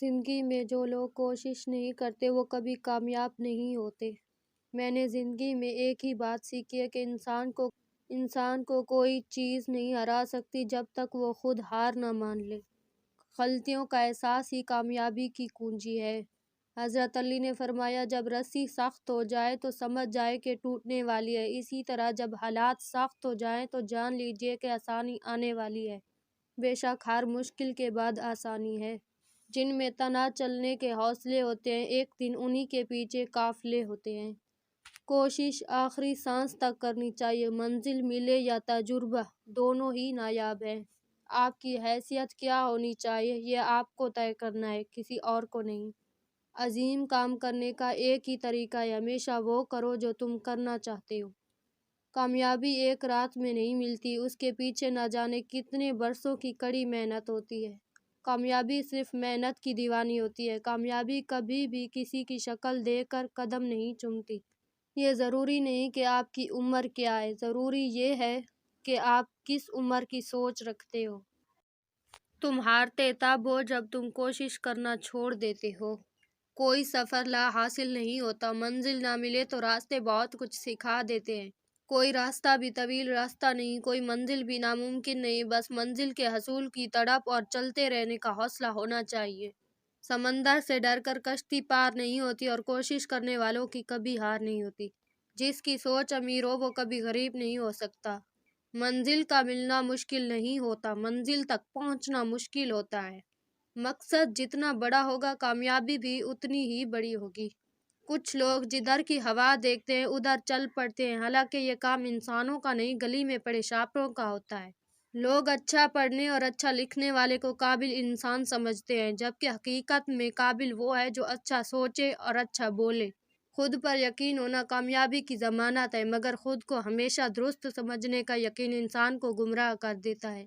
زندگی میں جو لوگ کوشش نہیں کرتے وہ کبھی کامیاب نہیں ہوتے۔ میں نے زندگی میں ایک ہی بات سیکھی ہے کہ انسان کو کوئی چیز نہیں ہرا سکتی جب تک وہ خود ہار نہ مان لے۔ غلطیوں کا احساس ہی کامیابی کی کنجی ہے۔ حضرت علی نے فرمایا، جب رسی سخت ہو جائے تو سمجھ جائے کہ ٹوٹنے والی ہے، اسی طرح جب حالات سخت ہو جائیں تو جان لیجیے کہ آسانی آنے والی ہے۔ بے شک ہر مشکل کے بعد آسانی ہے۔ جن میں تنہا چلنے کے حوصلے ہوتے ہیں، ایک دن انہی کے پیچھے قافلے ہوتے ہیں۔ کوشش آخری سانس تک کرنی چاہیے۔ منزل ملے یا تجربہ، دونوں ہی نایاب ہیں۔ آپ کی حیثیت کیا ہونی چاہیے، یہ آپ کو طے کرنا ہے، کسی اور کو نہیں۔ عظیم کام کرنے کا ایک ہی طریقہ ہے، ہمیشہ وہ کرو جو تم کرنا چاہتے ہو۔ کامیابی ایک رات میں نہیں ملتی، اس کے پیچھے نہ جانے کتنے برسوں کی کڑی محنت ہوتی ہے۔ کامیابی صرف محنت کی دیوانی ہوتی ہے۔ کامیابی کبھی بھی کسی کی شکل دیکھ کر قدم نہیں چومتی۔ یہ ضروری نہیں کہ آپ کی عمر کیا ہے، ضروری یہ ہے کہ آپ کس عمر کی سوچ رکھتے ہو۔ تم ہارتے تب ہو جب تم کوشش کرنا چھوڑ دیتے ہو۔ کوئی سفر لا حاصل نہیں ہوتا، منزل نہ ملے تو راستے بہت کچھ سکھا دیتے ہیں۔ کوئی راستہ بھی طویل راستہ نہیں، کوئی منزل بھی ناممکن نہیں، بس منزل کے حصول کی تڑپ اور چلتے رہنے کا حوصلہ ہونا چاہیے۔ سمندر سے ڈر کر کشتی پار نہیں ہوتی اور کوشش کرنے والوں کی کبھی ہار نہیں ہوتی۔ جس کی سوچ امیر ہو وہ کبھی غریب نہیں ہو سکتا۔ منزل کا ملنا مشکل نہیں ہوتا، منزل تک پہنچنا مشکل ہوتا ہے۔ مقصد جتنا بڑا ہوگا، کامیابی بھی اتنی ہی بڑی ہوگی۔ کچھ لوگ جدھر کی ہوا دیکھتے ہیں ادھر چل پڑتے ہیں، حالانکہ یہ کام انسانوں کا نہیں، گلی میں پڑے شاپروں کا ہوتا ہے۔ لوگ اچھا پڑھنے اور اچھا لکھنے والے کو قابل انسان سمجھتے ہیں، جبکہ حقیقت میں قابل وہ ہے جو اچھا سوچے اور اچھا بولے۔ خود پر یقین ہونا کامیابی کی ضمانت ہے، مگر خود کو ہمیشہ درست سمجھنے کا یقین انسان کو گمراہ کر دیتا ہے۔